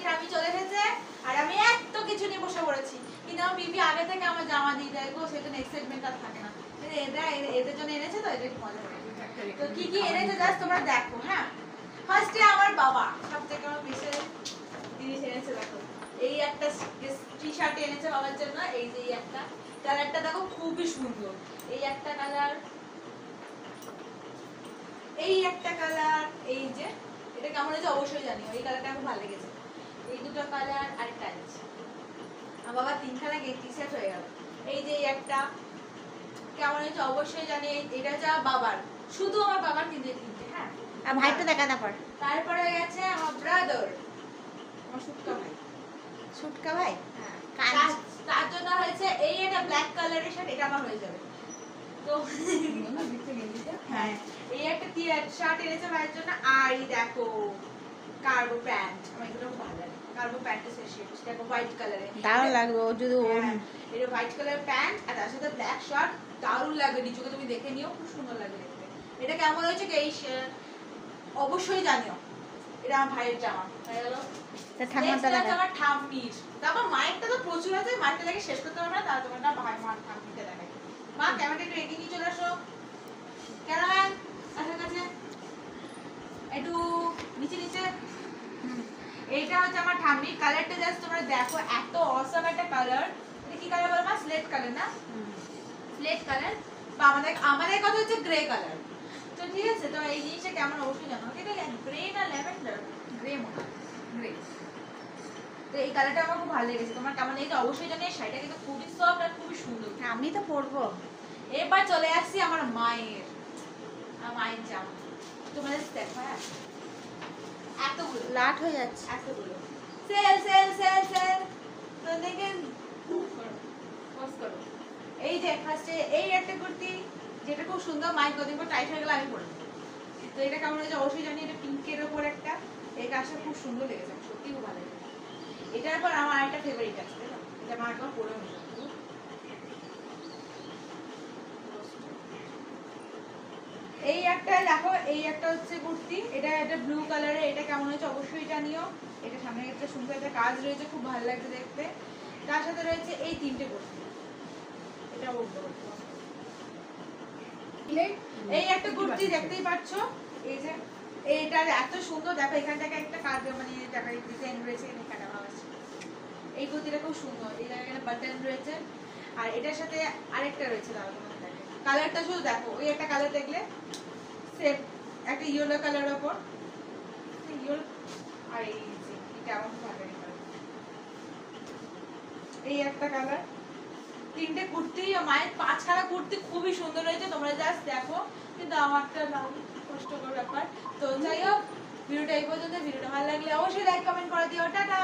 স্বামী চলে এসেছে আর আমি এত কিছু নিয়ে বসে পড়েছি, কিন্তু আমার বিবি আগে থেকে আমার জামা দিয়ে দেয় গো, সেটা এক্সাইটমেন্ট আর থাকে না। এদের জন্য এনেছে তো, এটা একটু মজা করে। তো কি কি এনেছে জাস্ট তোমরা দেখো। হ্যাঁ, ফার্স্টে আমার বাবা সব থেকে আমার বিশেষ জিনিস এনেছে। দেখো এই একটা টি শার্ট এনেছে বাবার জন্য, এই যে একটা কালারটা দেখো খুবই সুন্দর, এই একটা কালার, এই একটা কালার, এই যে এটা কেমন হয়েছে অবশ্যই জানিও, এই কালারটা আমার ভালো লেগেছে। এই দুটো কালার আর একটা আছে। আমার বাবা তিনখানা টি শার্ট হয়ে গেল। এই যে একটা কেমন হয়েছে অবশ্যই জানি, এটা হচ্ছে বাবার, শুধু আমার বাবার কিনতে। হ্যাঁ, আর ভাইটা দেখা না পর। তারপরে গেছে আমার ব্রাদার, আমার সুটকা ভাই। সুটকা ভাই? হ্যাঁ, তার জন্য হয়েছে এই একটা ব্ল্যাক কালারের শার্ট, এটা আমার হয়ে যাবে। তো হ্যাঁ, এই একটা শার্ট এনেছে ভাইয়ের জন্য। আর এই দেখো কার্গো প্যান্ট, আমার এগুলো খুব ভালো লাগে। কার্গো প্যান্টের সেট, দেখো হোয়াইট কালারে দারুণ লাগবে ও যদি। এটা হোয়াইট কালার প্যান্ট আর তার সাথে ব্ল্যাক শার্ট, দারুণ লাগবে। নিচুকে তুমি দেখে নিও, খুব সুন্দর লাগে দেখতে। এটা কেমন হয়েছে এই অবশ্যই জানিও। এটা আমার ভাইয়ের জামা হয়ে গেল। আমার ঠাম্মির, আমার মায়েরটা তো প্রচুর আছে, মায়েরটা দেখে শেষ করতে পারবে না, তার তোমারটা ভাই মার ঠাম্মিটা দেখাই। মা ক্যামেরাটা একটু এগিয়ে নিয়ে চলে আসো, ক্যামেরাম্যান আসার কাছে একটু নিচে নিচে। এইটা হচ্ছে আমার ঠাম্মি। কালারটা জাস্ট তোমরা দেখো, এত অসম একটা কালার। এটা কি কালার বলবা? স্লেট কালার না? স্লেট কালার, বা আমাদের কথা হচ্ছে গ্রে কালার। তো ঠিক আছে, তো এই জিনিসটা কেমন অবশ্যই জানো। এটা গ্রে না ল্যাভেন্ডার? গ্রে মনে হয়, গ্রে। তো এই কালারটা আমার খুব ভালো লেগেছে। তোমার কেমন লেগেছে অবশ্যই জানিও। শাড়িটা কিন্তু খুবই সফট আর খুবই সুন্দর। আমি তো পরবো। এবার চলে আসছি আমার মায়ের জামা। তোমাদের দেখো, হ্যাঁ এতগুলো লাট হয়ে যাচ্ছে, এতগুলো সেল সেল সেল সেল। তো দেখেন, এই যে ফার্স্টে এই একটা কুর্তি, যেটা খুব সুন্দর, মাইক কদিন পর টাইট হয়ে গেলে আমি পরে নেব। তো এটা কেমন হয়েছে অবশ্যই জানি। এটা পিঙ্কের ওপর একটা, এই কাজটা খুব সুন্দর লেগেছে, সত্যি খুব ভালো লেগেছে। এটার পর আমার একটা ফেভারিট আছে, এটা আমার একবার পরেও নেব। এই একটা দেখো, এই একটা হচ্ছে কুর্তি, এটা একটা ব্লু কালারের। এটা কেমন হয়েছে অবশ্যই জানিও। এটা সামনে একটা সুন্দর একটা কাজ রয়েছে, খুব ভালো লাগছে দেখতে। তার সাথে রয়েছে এই তিনটে কুর্তি, এটা বলতে পারবো। এই একটা কুর্তি দেখতেই পাচ্ছ, এই যে এইটা এত সুন্দর। দেখো এখান থেকে একটা কাজ, মানে ডিজাইন রয়েছে, এখানে কাটা ভাব আছে। এই কুর্তিটা খুব সুন্দর, এই জায়গায় বাটন রয়েছে। আর এটার সাথে আরেকটা রয়েছে, দাঁড়াও কালারটা শুধু দেখো। ওই একটা কালার দেখলে সেম, একটা ইয়েলো কালার ওপর ইয়েলো। আর এই যে এটা আমার খুব ভালো লাগে, এই একটা কালার। তিনটে কুর্তি, মায়ের 5খানা কুর্তি খুবই সুন্দর হয়েছে, তোমরা জাস্ট দেখো। কিন্তু আমারটা নাও, কষ্টকর ব্যাপার। তো যাই হোক, ভিডিওটা এই পর্যন্ত। ভিডিওটা ভালো লাগলে অবশ্যই লাইক কমেন্ট করে দিও। টাটা।